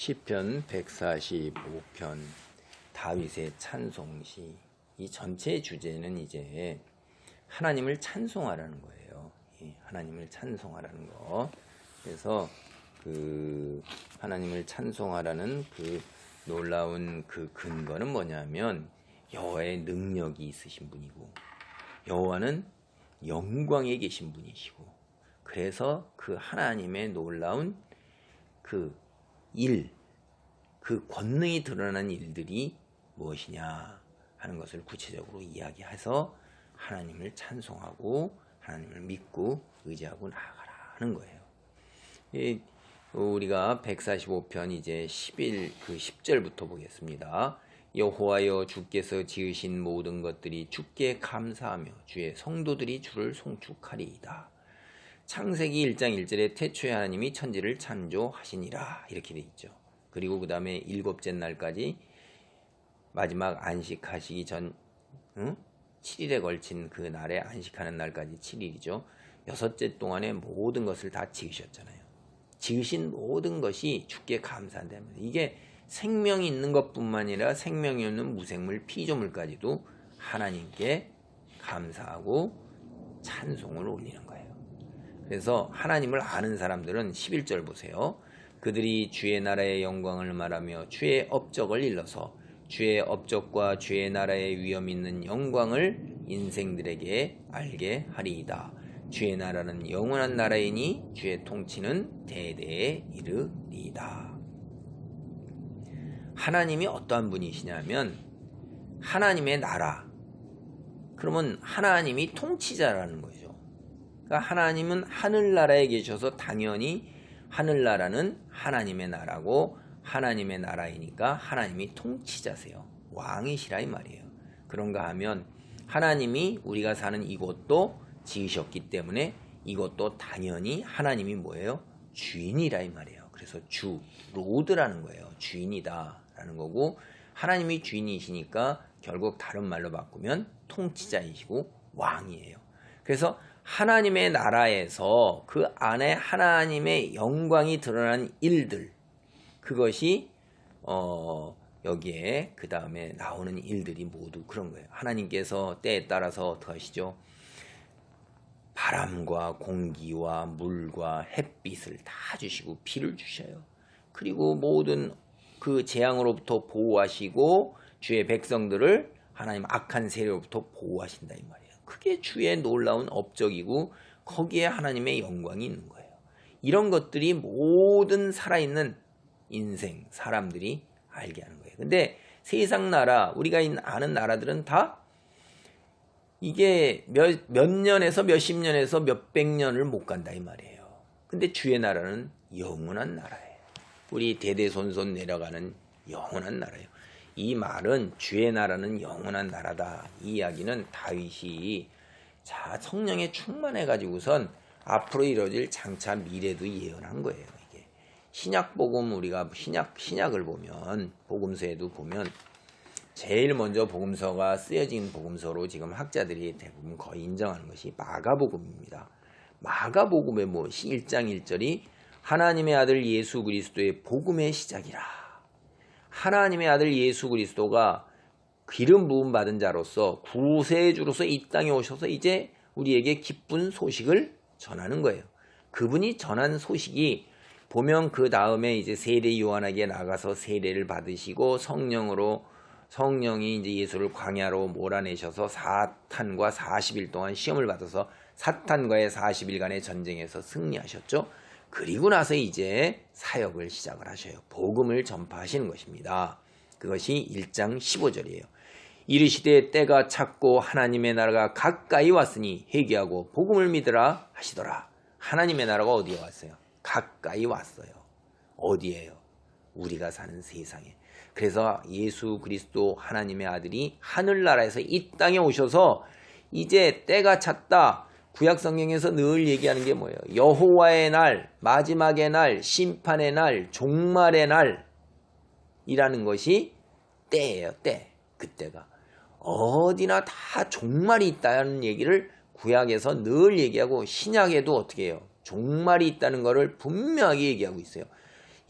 시편 145편 다윗의 찬송시. 이 전체 주제는 이제 하나님을 찬송하라는 거예요. 하나님을 찬송하라는 거. 그래서 그 하나님을 찬송하라는 그 놀라운 그 근거는 뭐냐면 여호와의 능력이 있으신 분이고 여호와는 영광에 계신 분이시고, 그래서 그 하나님의 놀라운 그 권능이 드러나는 일들이 무엇이냐 하는 것을 구체적으로 이야기해서 하나님을 찬송하고 하나님을 믿고 의지하고 나아가라 하는 거예요. 우리가 145편 이제 10절부터 보겠습니다. 여호와여, 주께서 지으신 모든 것들이 주께 감사하며 주의 성도들이 주를 송축하리이다. 창세기 1장 1절에 태초에 하나님이 천지를 창조하시니라 이렇게 돼 있죠. 그리고 그 다음에 일곱째 날까지 마지막 안식하시기 전 7일에 걸친 그 날에 안식하는 날까지 7일이죠. 6째 동안에 모든 것을 다 지으셨잖아요. 지으신 모든 것이 주께 감사한다면, 이게 생명이 있는 것뿐만 아니라 생명이 없는 무생물 피조물까지도 하나님께 감사하고 찬송을 올리는 거예요. 그래서 하나님을 아는 사람들은 11절 보세요. 그들이 주의 나라의 영광을 말하며 주의 업적을 일러서 주의 업적과 주의 나라의 위엄 있는 영광을 인생들에게 알게 하리이다. 주의 나라는 영원한 나라이니 주의 통치는 대대에 이르리이다. 하나님이 어떠한 분이시냐면 하나님의 나라, 그러면 하나님이 통치자라는 거죠. 그러니까 하나님은 하늘나라에 계셔서 당연히 하늘나라는 하나님의 나라고, 하나님의 나라이니까 하나님이 통치자세요. 왕이시라 이 말이에요. 그런가 하면 하나님이 우리가 사는 이곳도 지으셨기 때문에 이것도 당연히 하나님이 뭐예요? 주인이라 이 말이에요. 그래서 주, 로드라는 거예요. 주인이다 라는 거고, 하나님이 주인이시니까 결국 다른 말로 바꾸면 통치자이시고 왕이에요. 그래서 하나님의 나라에서 그 안에 하나님의 영광이 드러난 일들, 그것이 여기에 그 다음에 나오는 일들이 모두 그런 거예요. 하나님께서 때에 따라서 어떻게 하시죠? 바람과 공기와 물과 햇빛을 다 주시고 비를 주셔요. 그리고 모든 그 재앙으로부터 보호하시고 주의 백성들을 하나님 악한 세력으로부터 보호하신다 이 말이에요. 그게 주의 놀라운 업적이고 거기에 하나님의 영광이 있는 거예요. 이런 것들이 모든 살아있는 인생 사람들이 알게 하는 거예요. 근데 세상 나라, 우리가 아는 나라들은 다 이게 몇 년에서 몇십 년에서 몇백 년을 못 간다 이 말이에요. 근데 주의 나라는 영원한 나라예요. 우리 대대손손 내려가는 영원한 나라예요. 이 말은 주의 나라는 영원한 나라다, 이 이야기는 다윗이 성령에 충만해 가지고선 앞으로 이루어질 장차 미래도 예언한 거예요. 이게 신약복음, 우리가 신약을 보면 복음서에도 보면 제일 먼저 복음서가 쓰여진 복음서로 지금 학자들이 대부분 거의 인정하는 것이 마가복음입니다. 마가복음의 1장 1절이 하나님의 아들 예수 그리스도의 복음의 시작이라. 하나님의 아들 예수 그리스도가 기름 부음 받은 자로서 구세주로서 이 땅에 오셔서 이제 우리에게 기쁜 소식을 전하는 거예요. 그분이 전한 소식이 보면 그 다음에 이제 세례 요한에게 나가서 세례를 받으시고 성령이 이제 예수를 광야로 몰아내셔서 사탄과 40일 동안 시험을 받아서 사탄과의 40일간의 전쟁에서 승리하셨죠. 그리고 나서 이제 사역을 시작을 하셔요. 복음을 전파하시는 것입니다. 그것이 1장 15절이에요. 이르시되 때가 찼고 하나님의 나라가 가까이 왔으니 회개하고 복음을 믿으라 하시더라. 하나님의 나라가 어디에 왔어요? 가까이 왔어요. 어디예요? 우리가 사는 세상에. 그래서 예수 그리스도 하나님의 아들이 하늘나라에서 이 땅에 오셔서 이제 때가 찼다. 구약 성경에서 늘 얘기하는 게 뭐예요? 여호와의 날, 마지막의 날, 심판의 날, 종말의 날이라는 것이 때예요. 때. 그때가 어디나 다 종말이 있다는 얘기를 구약에서 늘 얘기하고, 신약에도 어떻게 해요? 종말이 있다는 것을 분명하게 얘기하고 있어요.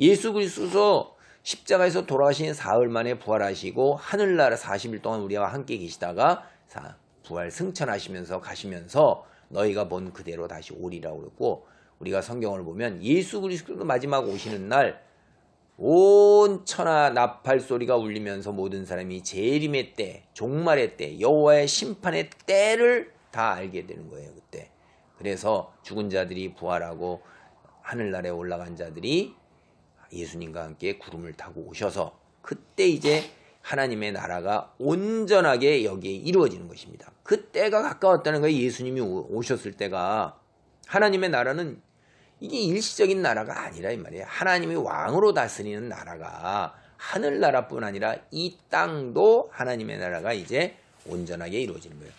예수 그리스도 십자가에서 돌아가신 사흘 만에 부활하시고 하늘나라 40일 동안 우리와 함께 계시다가 부활 승천하시면서 가시면서 너희가 본 그대로 다시 오리라고 그랬고, 우리가 성경을 보면 예수 그리스도도 마지막 오시는 날 온 천하 나팔 소리가 울리면서 모든 사람이 재림의 때, 종말의 때, 여호와의 심판의 때를 다 알게 되는 거예요. 그때. 그래서 죽은 자들이 부활하고 하늘나라에 올라간 자들이 예수님과 함께 구름을 타고 오셔서 그때 이제 하나님의 나라가 온전하게 여기에 이루어지는 것입니다. 그 때가 가까웠다는 거예요. 예수님이 오셨을 때가. 하나님의 나라는 이게 일시적인 나라가 아니라 이 말이에요. 하나님이 왕으로 다스리는 나라가 하늘나라뿐 아니라 이 땅도 하나님의 나라가 이제 온전하게 이루어지는 거예요.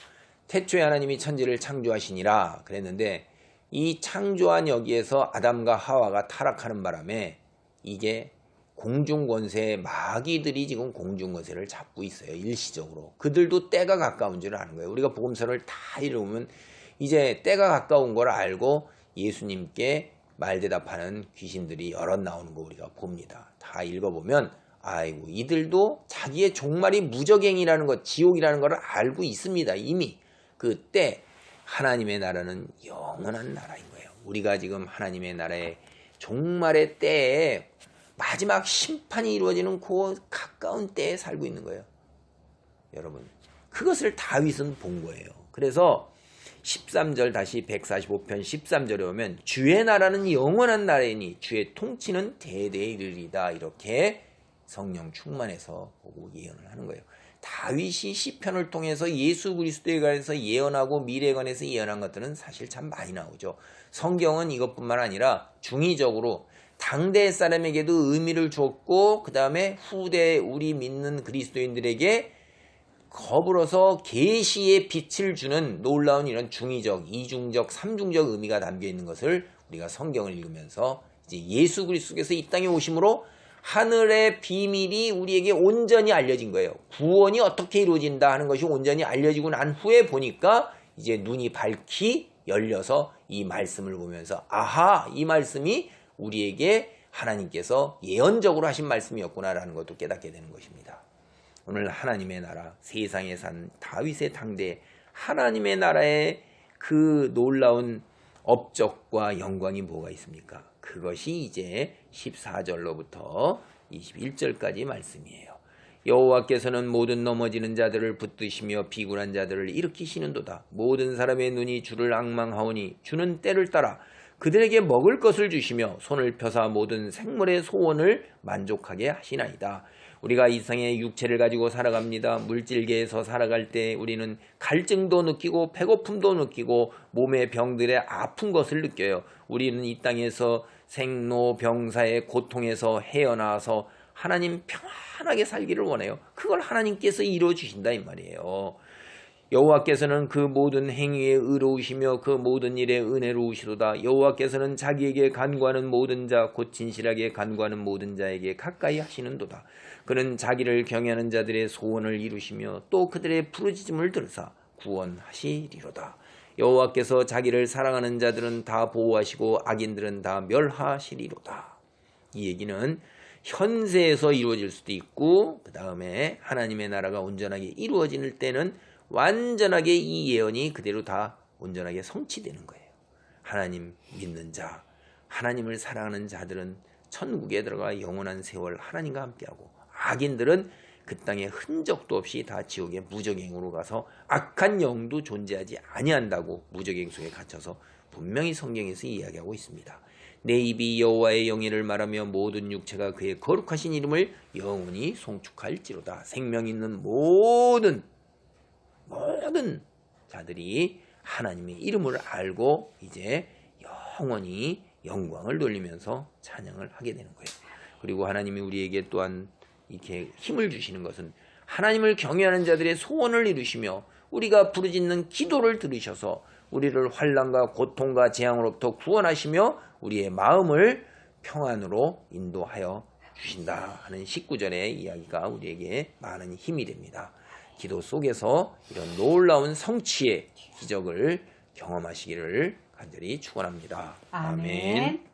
태초에 하나님이 천지를 창조하시니라 그랬는데, 이 창조한 여기에서 아담과 하와가 타락하는 바람에 이게 공중권세의 마귀들이 지금 공중권세를 잡고 있어요. 일시적으로. 그들도 때가 가까운 줄 아는 거예요. 우리가 복음서를 다 읽으면 이제 때가 가까운 걸 알고 예수님께 말대답하는 귀신들이 여럿 나오는 거 우리가 봅니다. 다 읽어보면 아이고 이들도 자기의 종말이 무저갱이라는 것, 지옥이라는 걸 알고 있습니다. 이미. 그때 하나님의 나라는 영원한 나라인 거예요. 우리가 지금 하나님의 나라의 종말의 때에 마지막 심판이 이루어지는 그 가까운 때에 살고 있는 거예요. 여러분, 그것을 다윗은 본 거예요. 그래서 13절 다시 145편 13절에 오면 주의 나라는 영원한 나라이니 주의 통치는 대대에 이르리다, 이렇게 성령 충만해서 보고 예언을 하는 거예요. 다윗이 시편을 통해서 예수 그리스도에 관해서 예언하고 미래에 관해서 예언한 것들은 사실 참 많이 나오죠. 성경은 이것뿐만 아니라 중의적으로 당대 사람에게도 의미를 줬고, 그 다음에 후대 우리 믿는 그리스도인들에게 거불어서 계시의 빛을 주는 놀라운 이런 중의적, 이중적, 삼중적 의미가 담겨 있는 것을 우리가 성경을 읽으면서 이제 예수 그리스도께서 이 땅에 오심으로 하늘의 비밀이 우리에게 온전히 알려진 거예요. 구원이 어떻게 이루어진다 하는 것이 온전히 알려지고 난 후에 보니까 이제 눈이 밝히 열려서 이 말씀을 보면서 아하, 이 말씀이 우리에게 하나님께서 예언적으로 하신 말씀이었구나라는 것도 깨닫게 되는 것입니다. 오늘 하나님의 나라, 세상에 산 다윗의 당대 하나님의 나라의 그 놀라운 업적과 영광이 뭐가 있습니까? 그것이 이제 14절로부터 21절까지 말씀이에요. 여호와께서는 모든 넘어지는 자들을 붙드시며 비굴한 자들을 일으키시는도다. 모든 사람의 눈이 주를 앙망하오니 주는 때를 따라 그들에게 먹을 것을 주시며 손을 펴사 모든 생물의 소원을 만족하게 하시나이다. 우리가 이 세상의 육체를 가지고 살아갑니다. 물질계에서 살아갈 때 우리는 갈증도 느끼고 배고픔도 느끼고 몸의 병들의 아픈 것을 느껴요. 우리는 이 땅에서 생로병사의 고통에서 헤어나와서 하나님 평안하게 살기를 원해요. 그걸 하나님께서 이루어주신다 이 말이에요. 여호와께서는 그 모든 행위에 의로우시며 그 모든 일에 은혜로우시도다. 여호와께서는 자기에게 간구하는 모든 자 곧 진실하게 간구하는 모든 자에게 가까이 하시는도다. 그는 자기를 경외하는 자들의 소원을 이루시며 또 그들의 부르짖음을 들으사 구원하시리로다. 여호와께서 자기를 사랑하는 자들은 다 보호하시고 악인들은 다 멸하시리로다. 이 얘기는 현세에서 이루어질 수도 있고, 그 다음에 하나님의 나라가 온전하게 이루어질 때는 완전하게 이 예언이 그대로 다 온전하게 성취되는 거예요. 하나님 믿는 자, 하나님을 사랑하는 자들은 천국에 들어가 영원한 세월 하나님과 함께하고, 악인들은 그 땅에 흔적도 없이 다 지옥의 무저갱으로 가서 악한 영도 존재하지 아니한다고 무저갱 속에 갇혀서 분명히 성경에서 이야기하고 있습니다. 내 입이 여호와의 영예를 말하며 모든 육체가 그의 거룩하신 이름을 영원히 송축할지로다. 생명 있는 모든 자들이 하나님의 이름을 알고 이제 영원히 영광을 돌리면서 찬양을 하게 되는 거예요. 그리고 하나님이 우리에게 또한 이렇게 힘을 주시는 것은 하나님을 경외하는 자들의 소원을 이루시며 우리가 부르짖는 기도를 들으셔서 우리를 환난과 고통과 재앙으로부터 구원하시며 우리의 마음을 평안으로 인도하여 주신다 하는 19절의 이야기가 우리에게 많은 힘이 됩니다. 기도 속에서 이런 놀라운 성취의 기적을 경험하시기를 간절히 축원합니다. 아멘.